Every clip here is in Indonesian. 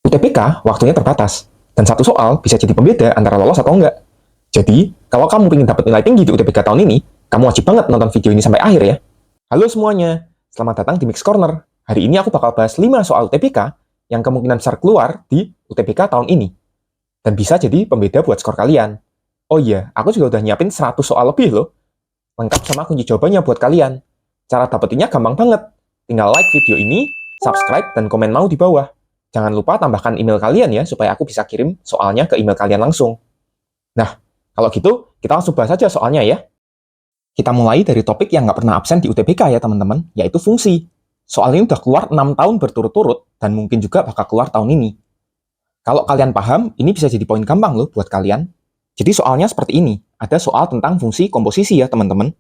UTBK waktunya terbatas, dan satu soal bisa jadi pembeda antara lolos atau enggak. Jadi, kalau kamu ingin dapat nilai tinggi di UTBK tahun ini, kamu wajib banget nonton video ini sampai akhir ya. Halo semuanya, selamat datang di Mix Corner. Hari ini aku bakal bahas 5 soal UTBK yang kemungkinan besar keluar di UTBK tahun ini. Dan bisa jadi pembeda buat skor kalian. Oh iya, aku juga udah nyiapin 100 soal lebih loh. Lengkap sama kunci jawabannya buat kalian. Cara dapetinnya gampang banget. Tinggal like video ini, subscribe, dan komen mau di bawah. Jangan lupa tambahkan email kalian ya, supaya aku bisa kirim soalnya ke email kalian langsung. Nah, kalau gitu, kita langsung bahas aja soalnya ya. Kita mulai dari topik yang nggak pernah absen di UTBK ya teman-teman, yaitu fungsi. Soal ini udah keluar 6 tahun berturut-turut, dan mungkin juga bakal keluar tahun ini. Kalau kalian paham, ini bisa jadi poin gampang loh buat kalian. Jadi soalnya seperti ini, ada soal tentang fungsi komposisi ya teman-teman.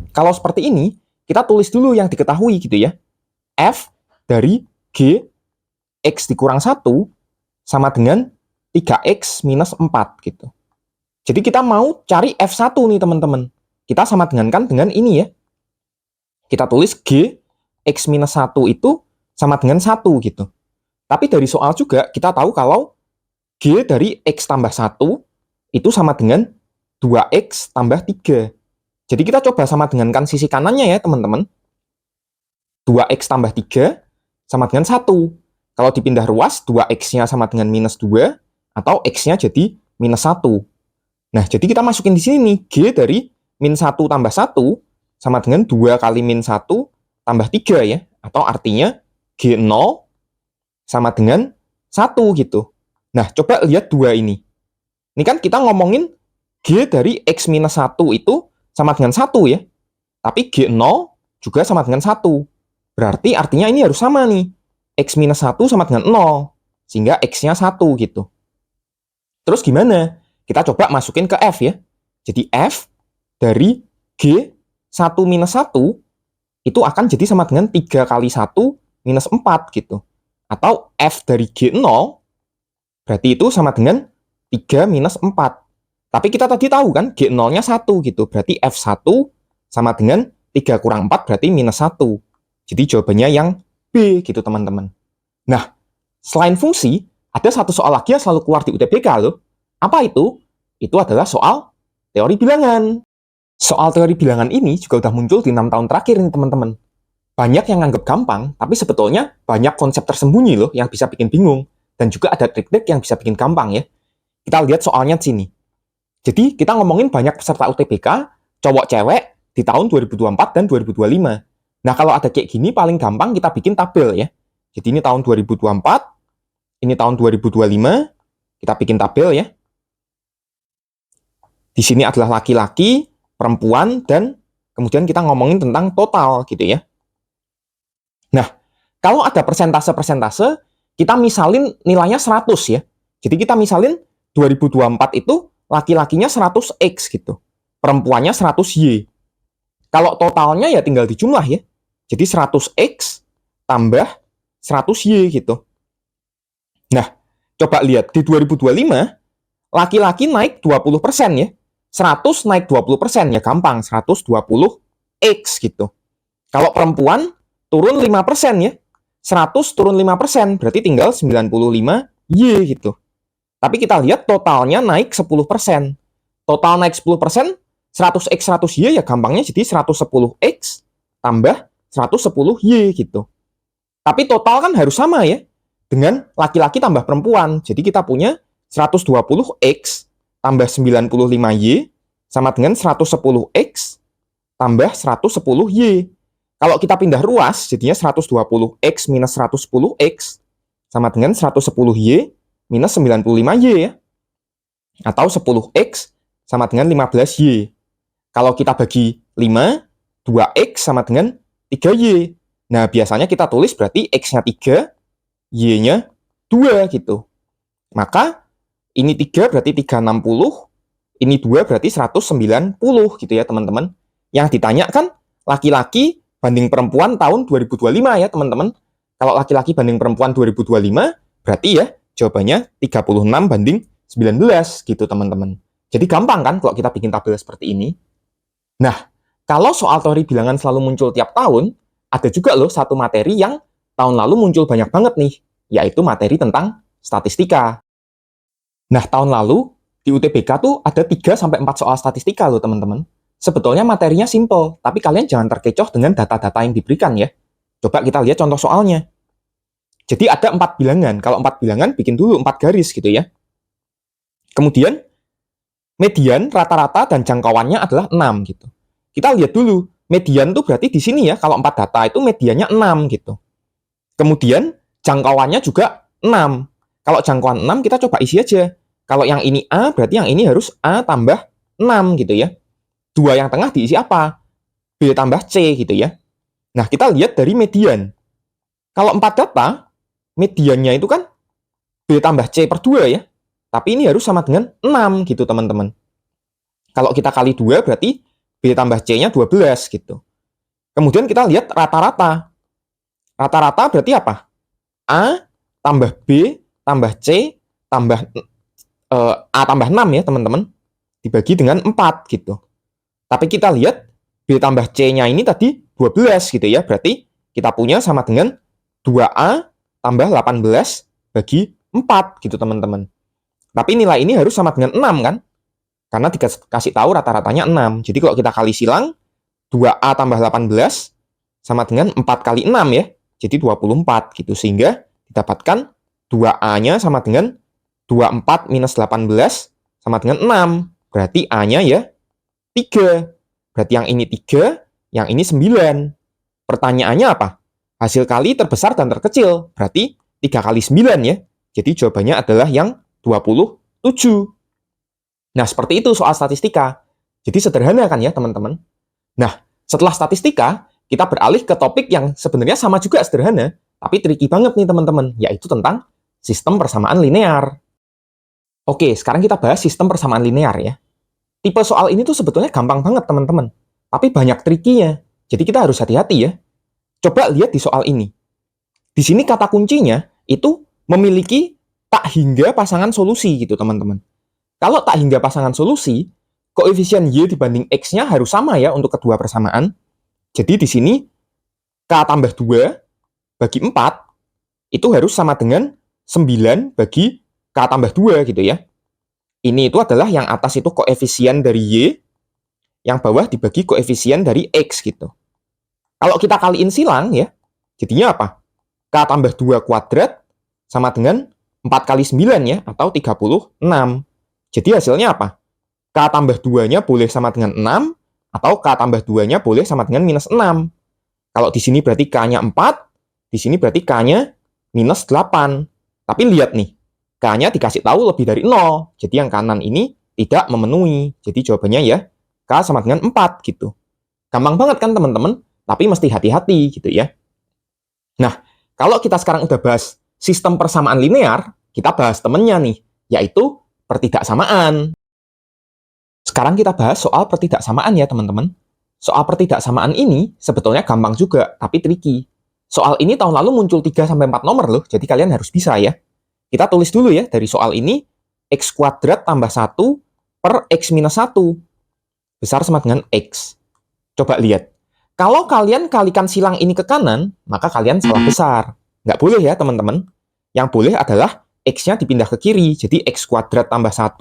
Kalau seperti ini, kita tulis dulu yang diketahui gitu ya. F dari G X dikurang 1 sama dengan 3X minus 4 gitu. Jadi kita mau cari F1 nih teman-teman. Kita sama dengan ini ya. Kita tulis G X minus 1 itu sama dengan 1 gitu. Tapi dari soal juga kita tahu kalau G dari X tambah 1 itu sama dengan 2X tambah 3. Jadi kita coba sama dengankan sisi kanannya ya teman-teman. 2X tambah 3 sama dengan 1. Kalau dipindah ruas, 2X-nya sama dengan minus 2, atau X-nya jadi minus 1. Nah, jadi kita masukin di sini nih, G dari min 1 tambah 1, sama dengan 2 kali min 1 tambah 3 ya. Atau artinya, G0 sama dengan 1 gitu. Nah, coba lihat 2 ini. Ini kan kita ngomongin G dari X minus 1 itu sama dengan 1 ya. Tapi G0 juga sama dengan 1. Berarti artinya ini harus sama nih. X minus 1 sama dengan 0. Sehingga X-nya 1 gitu. Terus gimana? Kita coba masukin ke F ya. Jadi F dari G 1 minus 1 itu akan jadi sama dengan 3 kali 1 minus 4 gitu. Atau F dari G0 berarti itu sama dengan 3 minus 4. Tapi kita tadi tahu kan G0-nya 1 gitu. Berarti F1 sama dengan 3 kurang 4 berarti minus 1. Jadi jawabannya yang B gitu teman-teman. Nah, selain fungsi, ada satu soal lagi yang selalu keluar di UTBK loh. Apa itu? Itu adalah soal teori bilangan. Soal teori bilangan ini juga udah muncul di 6 tahun terakhir nih teman-teman. Banyak yang nganggap gampang, tapi sebetulnya banyak konsep tersembunyi loh yang bisa bikin bingung. Dan juga ada trik-trik yang bisa bikin gampang ya. Kita lihat soalnya di sini. Jadi kita ngomongin banyak peserta UTBK, cowok-cewek di tahun 2024 dan 2025. Nah, kalau ada kayak gini, paling gampang kita bikin tabel ya. Jadi ini tahun 2024, ini tahun 2025, kita bikin tabel ya. Di sini adalah laki-laki, perempuan, dan kemudian kita ngomongin tentang total gitu ya. Nah, kalau ada persentase-persentase, kita misalin nilainya 100 ya. Jadi kita misalin 2024 itu laki-lakinya 100X gitu. Perempuannya 100Y. Kalau totalnya ya tinggal dijumlah ya. Jadi 100X tambah 100Y gitu. Nah, coba lihat di 2025, laki-laki naik 20% ya. 100 naik 20% ya gampang, 120X gitu. Kalau perempuan turun 5% ya. 100 turun 5%, berarti tinggal 95Y gitu. Tapi kita lihat totalnya naik 10%. Total naik 10%, 100X 100Y ya gampangnya jadi 110X tambah 110Y gitu. Tapi total kan harus sama ya. Dengan laki-laki tambah perempuan. Jadi kita punya 120X tambah 95Y sama dengan 110X tambah 110Y. Kalau kita pindah ruas, jadinya 120X minus 110X sama dengan 110Y minus 95Y ya. Atau 10X sama dengan 15Y. Kalau kita bagi 5, 2X sama dengan 3Y. Nah, biasanya kita tulis berarti X-nya 3, Y-nya 2 gitu. Maka, ini 3 berarti 360, ini 2 berarti 190 gitu ya teman-teman. Yang ditanya kan laki-laki banding perempuan tahun 2025 ya teman-teman. Kalau laki-laki banding perempuan 2025, berarti ya jawabannya 36 banding 19 gitu teman-teman. Jadi gampang kan kalau kita bikin tabel seperti ini. Nah, kalau soal teori bilangan selalu muncul tiap tahun, ada juga loh satu materi yang tahun lalu muncul banyak banget nih, yaitu materi tentang statistika. Nah, tahun lalu di UTBK tuh ada 3-4 soal statistika loh teman-teman. Sebetulnya materinya simple, tapi kalian jangan terkecoh dengan data-data yang diberikan ya. Coba kita lihat contoh soalnya. Jadi ada 4 bilangan. Kalau 4 bilangan, bikin dulu 4 garis gitu ya. Kemudian, median, rata-rata, dan jangkauannya adalah 6 gitu. Kita lihat dulu, median tuh berarti di sini ya, kalau 4 data itu mediannya 6 gitu. Kemudian, jangkauannya juga 6. Kalau jangkauan 6, kita coba isi aja. Kalau yang ini A, berarti yang ini harus A tambah 6 gitu ya. 2 yang tengah diisi apa? B tambah C gitu ya. Nah, kita lihat dari median. Kalau 4 data, mediannya itu kan B tambah C per 2 ya. Tapi ini harus sama dengan 6 gitu teman-teman. Kalau kita kali 2 berarti B tambah C-nya 12 gitu. Kemudian kita lihat rata-rata. Rata-rata berarti apa? A tambah B tambah C tambah A tambah 6 ya teman-teman. Dibagi dengan 4 gitu. Tapi kita lihat B tambah C-nya ini tadi 12 gitu ya. Berarti kita punya sama dengan 2A tambah 18 bagi 4 gitu teman-teman. Tapi nilai ini harus sama dengan 6 kan? Karena dikasih tahu rata-ratanya 6. Jadi kalau kita kali silang, 2A tambah 18 sama dengan 4 kali 6 ya. Jadi 24 gitu. Sehingga didapatkan 2A-nya sama dengan 24 minus 18 sama dengan 6. Berarti A-nya ya 3. Berarti yang ini 3, yang ini 9. Pertanyaannya apa? Hasil kali terbesar dan terkecil. Berarti 3 kali 9 ya. Jadi jawabannya adalah yang 27. Nah, seperti itu soal statistika. Jadi sederhana kan ya, teman-teman? Nah, setelah statistika, kita beralih ke topik yang sebenarnya sama juga sederhana, tapi tricky banget nih, teman-teman, yaitu tentang sistem persamaan linear. Oke, sekarang kita bahas sistem persamaan linear ya. Tipe soal ini tuh sebetulnya gampang banget, teman-teman. Tapi banyak trikinya. Jadi kita harus hati-hati ya. Coba lihat di soal ini. Di sini kata kuncinya itu memiliki tak hingga pasangan solusi gitu, teman-teman. Kalau tak hingga pasangan solusi, koefisien Y dibanding X-nya harus sama ya untuk kedua persamaan. Jadi di sini K tambah 2 bagi 4 itu harus sama dengan 9 bagi K tambah 2 gitu ya. Ini itu adalah yang atas itu koefisien dari Y, yang bawah dibagi koefisien dari X gitu. Kalau kita kaliin silang ya, jadinya apa? K tambah 2 kuadrat sama dengan 4 kali 9 ya, atau 36. Jadi hasilnya apa? K tambah 2-nya boleh sama dengan 6, atau K tambah 2-nya boleh sama dengan minus 6. Kalau di sini berarti K-nya 4, di sini berarti K-nya minus 8. Tapi lihat nih, K-nya dikasih tahu lebih dari 0. Jadi yang kanan ini tidak memenuhi. Jadi jawabannya ya, K sama dengan 4 gitu. Gampang banget kan teman-teman? Tapi mesti hati-hati gitu ya. Nah, kalau kita sekarang udah bahas sistem persamaan linear, kita bahas temennya nih, yaitu pertidaksamaan. Sekarang kita bahas soal pertidaksamaan ya teman-teman. Soal pertidaksamaan ini sebetulnya gampang juga, tapi tricky. Soal ini tahun lalu muncul 3-4 nomor loh, jadi kalian harus bisa ya. Kita tulis dulu ya dari soal ini, X kuadrat tambah 1 per X minus 1 besar sama dengan X. Coba lihat. Kalau kalian kalikan silang ini ke kanan, maka kalian salah besar. Nggak boleh ya teman-teman. Yang boleh adalah X-nya dipindah ke kiri. Jadi X kuadrat tambah 1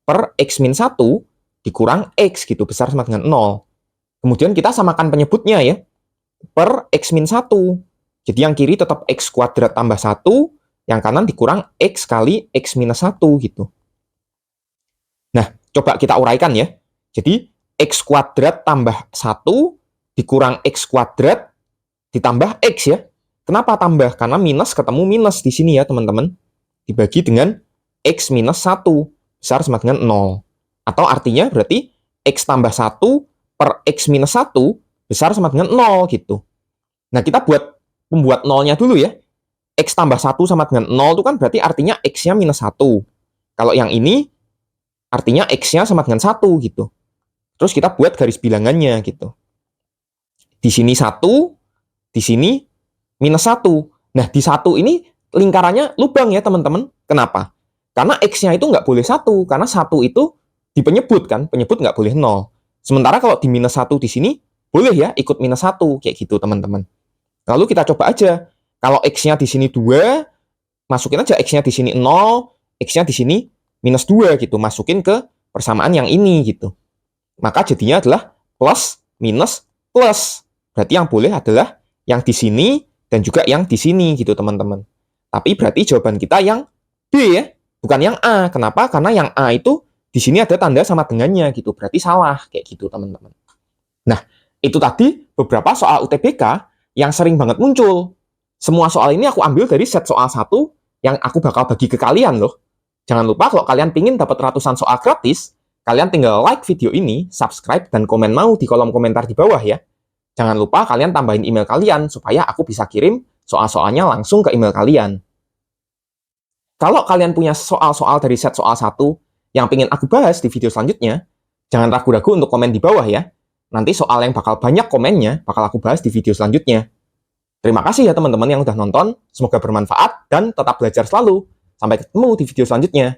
per X min 1 dikurang X gitu, besar sama dengan 0. Kemudian kita samakan penyebutnya ya, per X min 1. Jadi yang kiri tetap X kuadrat tambah 1, yang kanan dikurang X kali X minus 1 gitu. Nah, coba kita uraikan ya. Jadi X kuadrat tambah 1 dikurang X kuadrat ditambah X ya. Kenapa tambah? Karena minus ketemu minus di sini ya teman-teman. Dibagi dengan X minus 1 besar sama dengan 0. Atau artinya berarti X tambah 1 per X minus 1 besar sama dengan 0 gitu. Nah kita membuat 0-nya dulu ya. X tambah 1 sama dengan 0 itu kan berarti artinya X-nya minus 1. Kalau yang ini artinya X-nya sama dengan 1 gitu. Terus kita buat garis bilangannya gitu. Di sini 1, di sini minus 1. Nah, di 1 ini lingkarannya lubang ya, teman-teman. Kenapa? Karena X-nya itu nggak boleh 1, karena 1 itu di penyebut kan, penyebut nggak boleh 0. Sementara kalau di minus 1 di sini, boleh ya ikut minus 1, kayak gitu, teman-teman. Lalu kita coba aja. Kalau X-nya di sini 2, masukin aja X-nya di sini 0, X-nya di sini minus 2 gitu. Masukin ke persamaan yang ini gitu. Maka jadinya adalah plus, minus, plus. Berarti yang boleh adalah yang di sini dan juga yang di sini gitu teman-teman. Tapi berarti jawaban kita yang B ya, bukan yang A. Kenapa? Karena yang A itu di sini ada tanda sama dengannya gitu. Berarti salah kayak gitu teman-teman. Nah, itu tadi beberapa soal UTBK yang sering banget muncul. Semua soal ini aku ambil dari set soal 1 yang aku bakal bagi ke kalian loh. Jangan lupa kalau kalian pingin dapat ratusan soal gratis, kalian tinggal like video ini, subscribe, dan komen mau di kolom komentar di bawah ya. Jangan lupa kalian tambahin email kalian supaya aku bisa kirim soal-soalnya langsung ke email kalian. Kalau kalian punya soal-soal dari set soal 1 yang pingin aku bahas di video selanjutnya, jangan ragu-ragu untuk komen di bawah ya. Nanti soal yang bakal banyak komennya bakal aku bahas di video selanjutnya. Terima kasih ya teman-teman yang udah nonton, semoga bermanfaat dan tetap belajar selalu. Sampai ketemu di video selanjutnya.